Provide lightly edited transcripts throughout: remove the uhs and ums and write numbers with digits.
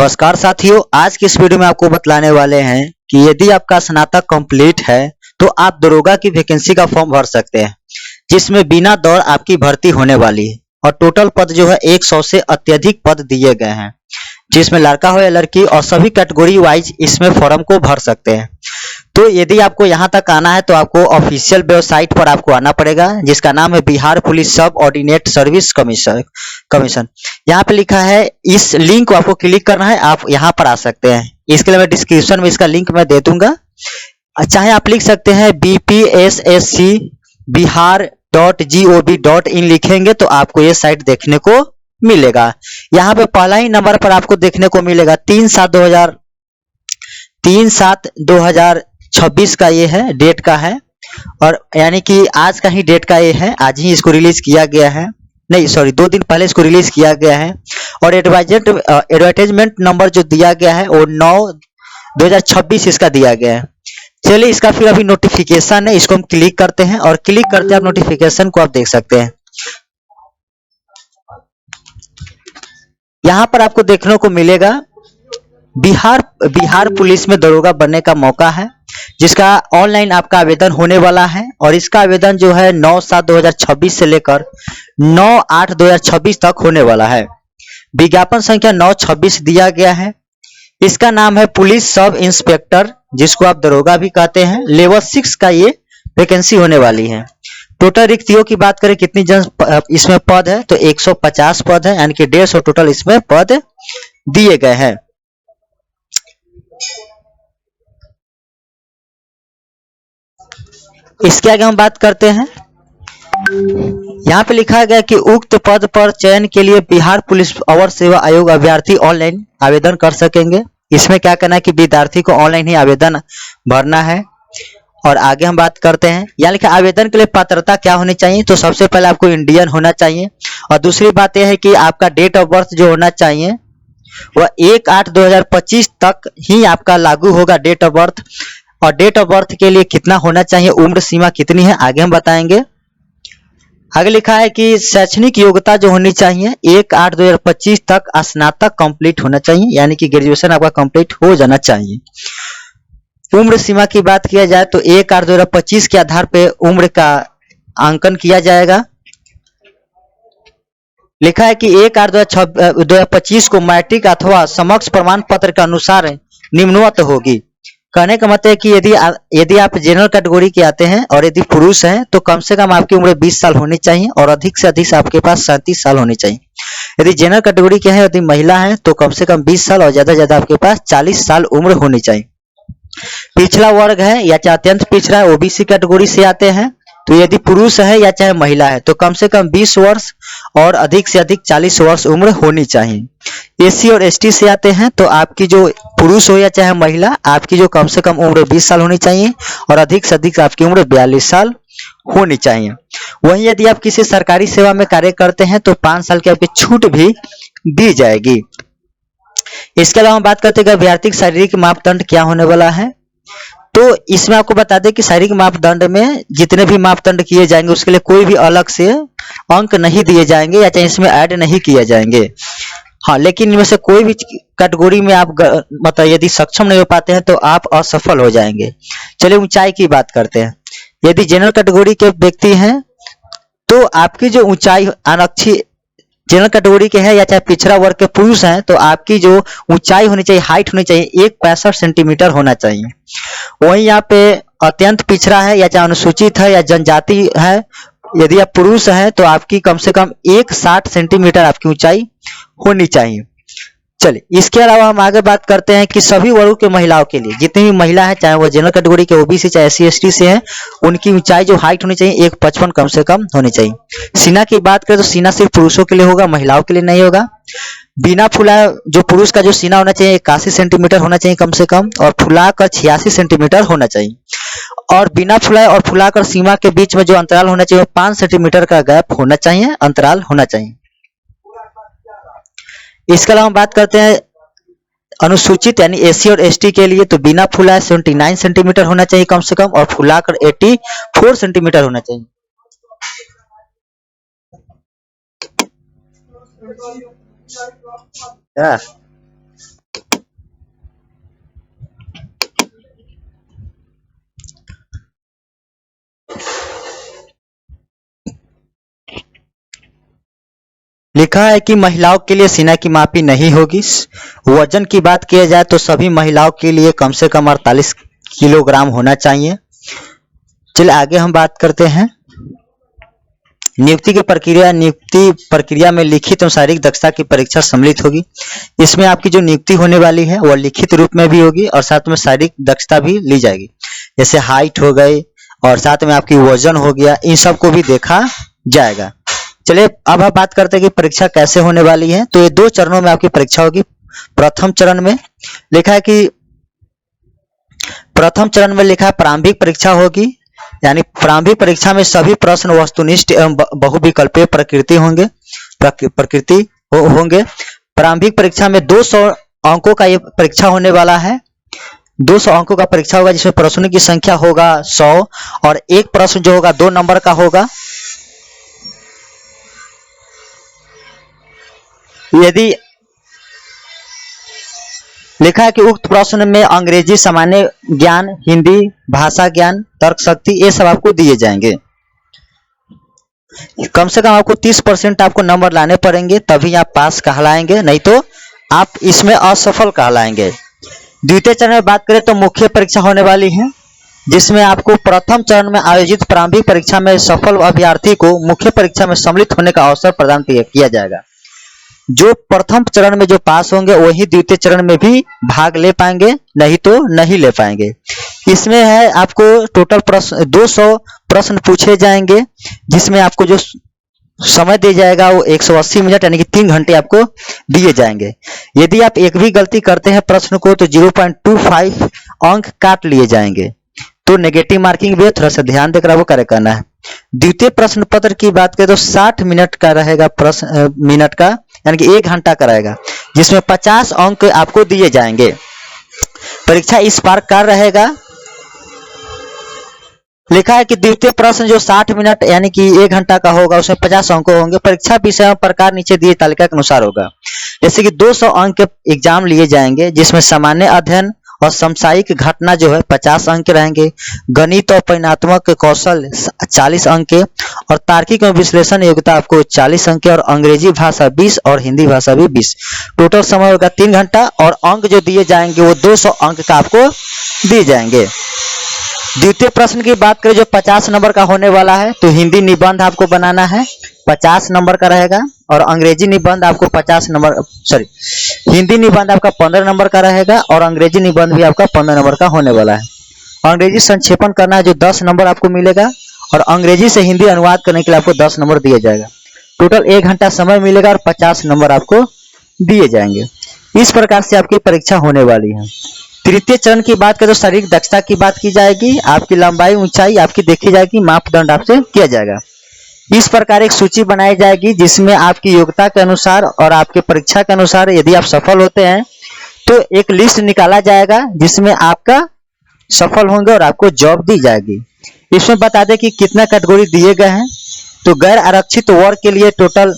नमस्कार साथियों, आज की इस वीडियो में आपको बतलाने वाले हैं कि यदि आपका स्नातक कंप्लीट है तो आप दरोगा की वैकेंसी का फॉर्म भर सकते हैं, जिसमें बिना दौड़ आपकी भर्ती होने वाली है। और टोटल पद जो है 100 से अत्यधिक पद दिए गए हैं, जिसमें लड़का हो या लड़की और सभी कैटेगरी वाइज इसमें फॉर्म को भर सकते हैं। तो यदि आपको यहाँ तक आना है तो आपको ऑफिशियल वेबसाइट पर आपको आना पड़ेगा, जिसका नाम है बिहार पुलिस सब ऑर्डिनेट सर्विस कमीशन। यहाँ पे लिखा है, इस लिंक को आपको क्लिक करना है, आप यहाँ पर आ सकते हैं। इसके लिए मैं डिस्क्रिप्शन में इसका लिंक मैं दे दूंगा। चाहे आप लिख सकते हैं BPSSC bihar.gov.in लिखेंगे तो आपको ये साइट देखने को मिलेगा। यहाँ पे पहला ही नंबर पर आपको देखने को मिलेगा 3/7/2026 का ये है, डेट का है, और यानी कि आज का ही डेट का ये है, आज ही इसको रिलीज किया गया है, नहीं सॉरी 2 दिन पहले इसको रिलीज किया गया है। और एडवर्टाइजमेंट नंबर जो दिया गया है वो 9/2026 इसका दिया गया है। चलिए, इसका फिर अभी नोटिफिकेशन है, इसको हम क्लिक करते हैं और क्लिक करते आप नोटिफिकेशन को आप देख सकते हैं। यहाँ पर आपको देखने को मिलेगा बिहार पुलिस में दरोगा बनने का मौका है, जिसका ऑनलाइन आपका आवेदन होने वाला है। और इसका आवेदन जो है 9/7/2026 से लेकर 9/8/2026 तक होने वाला है। विज्ञापन संख्या 926 दिया गया है। इसका नाम है पुलिस सब इंस्पेक्टर, जिसको आप दरोगा भी कहते हैं। लेवल 6 का ये वैकेंसी होने वाली है। टोटल रिक्तियों की बात करें कितनी इसमें पद है तो 150 पद है, यानी कि 150 टोटल इसमें पद दिए गए हैं। इसके आगे हम बात करते हैं। यहाँ पे लिखा गया कि उक्त पद पर चयन के लिए बिहार पुलिस अवर सेवा आयोग अभ्यर्थी ऑनलाइन आवेदन कर सकेंगे। इसमें क्या करना है कि विद्यार्थी को ऑनलाइन ही आवेदन भरना है। और आगे हम बात करते हैं, यहाँ लिखा आवेदन के लिए पात्रता क्या होनी चाहिए। तो सबसे पहले आपको इंडियन होना चाहिए, और दूसरी बात यह है कि आपका डेट ऑफ बर्थ जो होना चाहिए वह 1/8/2025 तक ही आपका लागू होगा डेट ऑफ बर्थ। और डेट ऑफ बर्थ के लिए कितना होना चाहिए, उम्र सीमा कितनी है, आगे हम बताएंगे। आगे लिखा है कि शैक्षणिक योग्यता जो होनी चाहिए 1/8/2025 तक स्नातक कंप्लीट होना चाहिए, यानी कि ग्रेजुएशन आपका कंप्लीट हो जाना चाहिए। उम्र सीमा की बात किया जाए तो 1/8/2025 के आधार पे उम्र का अंकन किया जाएगा। लिखा है कि 1/8/2025 को मैट्रिक अथवा समकक्ष प्रमाण पत्र के अनुसार निम्नवत होगी। कहने का मतलब है कि यदि आप जनरल कैटेगरी के आते हैं और यदि पुरुष हैं तो कम से कम आपकी उम्र 20 साल होनी चाहिए, और अधिक से अधिक आपके पास 37 साल होनी चाहिए। यदि जनरल कैटेगरी के हैं, यदि महिला है तो कम से कम 20 साल और ज्यादा से ज्यादा आपके पास 40 साल उम्र होनी चाहिए। पिछड़ा वर्ग है या चाहे अत्यंत पिछड़ा है, ओबीसी कैटेगरी से आते हैं, तो यदि पुरुष है या चाहे महिला है तो कम से कम 20 वर्ष और अधिक से अधिक 40 वर्ष उम्र होनी चाहिए। एससी और एसटी से आते हैं तो आपकी जो पुरुष हो या चाहे महिला, आपकी जो कम से कम उम्र 20 साल होनी चाहिए और अधिक से अधिक आपकी उम्र 42 साल होनी चाहिए। वहीं यदि आप किसी सरकारी सेवा में कार्य करते हैं तो 5 साल की आपकी छूट भी दी जाएगी। इसके अलावा हम बात करते हैं कि अभ्यर्थी शारीरिक मापदंड क्या होने वाला है। तो इसमें आपको बता दें कि शारीरिक मापदंड में जितने भी मापदंड किए जाएंगे उसके लिए कोई भी अलग से अंक नहीं दिए जाएंगे, या चाहे इसमें ऐड नहीं किए जाएंगे। हाँ, लेकिन इनमें से कोई भी कैटेगरी में आप मतलब यदि सक्षम नहीं हो पाते हैं तो आप असफल हो जाएंगे। चलिए ऊंचाई की बात करते हैं। यदि जनरल कैटेगरी के व्यक्ति हैं तो आपकी जो ऊंचाई आरक्षी जनरल कैटेगरी के हैं या चाहे पिछड़ा वर्ग के पुरुष हैं तो आपकी जो ऊंचाई होनी चाहिए, हाइट होनी चाहिए 1.65 सेंटीमीटर होना चाहिए। वहीं यहाँ पे अत्यंत पिछड़ा है या चाहे अनुसूचित है या जनजाति है, यदि आप पुरुष हैं तो आपकी कम से कम 1.60 सेंटीमीटर आपकी ऊंचाई होनी चाहिए। चलिए, इसके अलावा हम आगे बात करते हैं कि सभी वर्गों के महिलाओं के लिए, जितनी भी महिला है चाहे वो जनरल कैटेगरी के ओबीसी चाहे एससी एसटी से हैं, उनकी ऊंचाई जो हाइट होनी चाहिए 1.55 कम से कम होनी चाहिए। सीना की बात करें तो सीना सिर्फ पुरुषों के लिए होगा, महिलाओं के लिए नहीं होगा। बिना फुलाए जो पुरुष का जो सीना होना चाहिए 81 सेंटीमीटर होना चाहिए कम से कम, और फुलाकर 86 सेंटीमीटर होना चाहिए। और बिना फुलाए और फुलाकर सीमा के बीच में जो अंतराल होना चाहिए 5 सेंटीमीटर का गैप होना चाहिए, अंतराल होना चाहिए। इसके अलावा हम बात करते हैं अनुसूचित यानी एससी और एसटी के लिए, तो बिना फुलाए 79 सेंटीमीटर होना चाहिए कम से कम, और फुलाकर 84 सेंटीमीटर होना चाहिए। लिखा है कि महिलाओं के लिए सीना की मापी नहीं होगी। वजन की बात किया जाए तो सभी महिलाओं के लिए कम से कम 48 किलोग्राम होना चाहिए। चलिए आगे हम बात करते हैं नियुक्ति की प्रक्रिया। नियुक्ति प्रक्रिया में लिखित और शारीरिक दक्षता की परीक्षा सम्मिलित होगी। इसमें आपकी जो नियुक्ति होने वाली है वह लिखित रूप में भी होगी और साथ में शारीरिक दक्षता भी ली जाएगी, जैसे हाइट हो गई और साथ में आपकी वजन हो गया, इन सब को भी देखा जाएगा। चलिए अब हम बात करते हैं कि परीक्षा कैसे होने वाली है। तो ये 2 चरणों में आपकी परीक्षा होगी। प्रथम चरण में लिखा है कि प्रारंभिक परीक्षा होगी, यानी प्रारंभिक परीक्षा में सभी प्रश्न वस्तुनिष्ठ एवं बहुविकल्पीय प्रकृति होंगे। प्रारंभिक परीक्षा में 200 अंकों का ये परीक्षा होने वाला है। 200 अंकों का परीक्षा होगा, जिसमें प्रश्नों की संख्या होगा 100 और एक प्रश्न जो होगा 2 नंबर का होगा। यदि लिखा है कि उक्त प्रश्न में अंग्रेजी, सामान्य ज्ञान, हिंदी, भाषा ज्ञान, तर्क शक्ति, ये सब आपको दिए जाएंगे। कम से कम आपको 30% आपको नंबर लाने पड़ेंगे, तभी आप पास कहलाएंगे, नहीं तो आप इसमें असफल कहलाएंगे। द्वितीय चरण में बात करें तो मुख्य परीक्षा होने वाली है, जिसमें आपको प्रथम चरण में आयोजित प्रारंभिक परीक्षा में सफल अभ्यर्थी को मुख्य परीक्षा में सम्मिलित होने का अवसर प्रदान किया जाएगा। जो प्रथम चरण में जो पास होंगे वही द्वितीय चरण में भी भाग ले पाएंगे, नहीं तो नहीं ले पाएंगे। इसमें है आपको टोटल प्रश्न 200 प्रश्न पूछे जाएंगे, जिसमें आपको जो समय दिया जाएगा वो 180 मिनट यानी कि 3 घंटे आपको दिए जाएंगे। यदि आप एक भी गलती करते हैं प्रश्न को तो 0.25 अंक काट लिए जाएंगे, तो नेगेटिव मार्किंग भी है, थोड़ा सा ध्यान देकर आपको कार्य करना है। द्वितीय प्रश्न पत्र की बात करें तो 60 मिनट का रहेगा, प्रश्न मिनट का यानी कि 1 घंटा का रहेगा, जिसमें 50 अंक आपको दिए जाएंगे। परीक्षा इस प्रकार रहेगा। लिखा है कि द्वितीय प्रश्न जो 60 मिनट यानी कि 1 घंटा का होगा, उसमें 50 अंक होंगे। परीक्षा विषय प्रकार नीचे दिए तालिका के अनुसार होगा। जैसे कि 200 अंक के एग्जाम लिए जाएंगे, जिसमें सामान्य अध्ययन और समसामयिक घटना जो है 50 अंक रहेंगे। गणित और परिणात्मक कौशल 40 अंक के और तार्किक और विश्लेषण योग्यता आपको 40 अंक के और अंग्रेजी भाषा 20 और हिंदी भाषा भी 20। टोटल समय होगा 3 घंटा और अंक जो दिए जाएंगे वो 200 अंक का आपको दिए जाएंगे। द्वितीय प्रश्न की बात करें जो 50 नंबर का होने वाला है, तो हिंदी निबंध आपको बनाना है, 50 नंबर का रहेगा और अंग्रेजी निबंध आपको 50 नंबर हिंदी निबंध आपका 15 नंबर का रहेगा और अंग्रेजी निबंध भी आपका 15 नंबर का होने वाला है। अंग्रेजी संक्षेपण करना है जो 10 नंबर आपको मिलेगा और अंग्रेजी से हिंदी अनुवाद करने के लिए आपको 10 नंबर दिया जाएगा। टोटल 1 घंटा समय मिलेगा और 50 नंबर आपको दिए जाएंगे। इस प्रकार से आपकी परीक्षा होने वाली है। तृतीय चरण की बात करें तो शारीरिक दक्षता की बात की जाएगी। आपकी लंबाई ऊंचाई आपकी देखी जाएगी, मापदंड आपसे किया जाएगा। इस प्रकार एक सूची बनाई जाएगी, जिसमें आपकी योग्यता के अनुसार और आपके परीक्षा के अनुसार यदि आप सफल होते हैं तो एक लिस्ट निकाला जाएगा, जिसमें आपका सफल होंगे और आपको जॉब दी जाएगी। इसमें बता दें कि कितना कैटेगरी दिए गए हैं। तो गैर आरक्षित वर्ग के लिए टोटल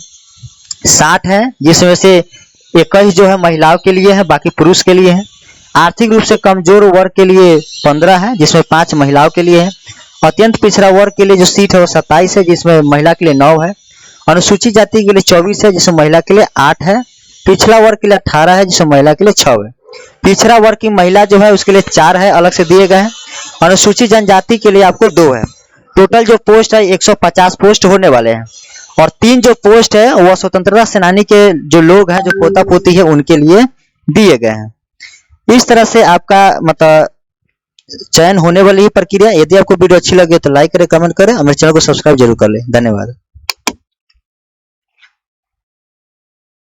60 है, जिसमें से 21 जो है महिलाओं के लिए है, बाकी पुरुष के लिए है। आर्थिक रूप से कमजोर वर्ग के लिए 15 है, जिसमें 5 महिलाओं के लिए है। अत्यंत पिछड़ा वर्ग के लिए जो सीट है वो 27 है, जिसमें महिला के लिए 9 है। अनुसूचित जाति के लिए 24 है, जिसमें महिला के लिए 8 है। पिछड़ा वर्ग के लिए 18 है, जिसमें महिला के लिए 6 है। पिछड़ा वर्ग की महिला जो है उसके लिए 4 है, अलग से दिए गए हैं। अनुसूचित जनजाति के लिए आपको 2 है। टोटल जो पोस्ट है 150 पोस्ट होने वाले हैं और 3 जो पोस्ट है वह स्वतंत्रता सेनानी के जो लोग हैं, जो पोता पोती है, उनके लिए दिए गए हैं। इस तरह से आपका मतलब चयन होने वाली प्रक्रिया। यदि आपको वीडियो अच्छी लगे तो लाइक करें, कमेंट करें और मेरे चैनल को सब्सक्राइब जरूर कर लें। धन्यवाद।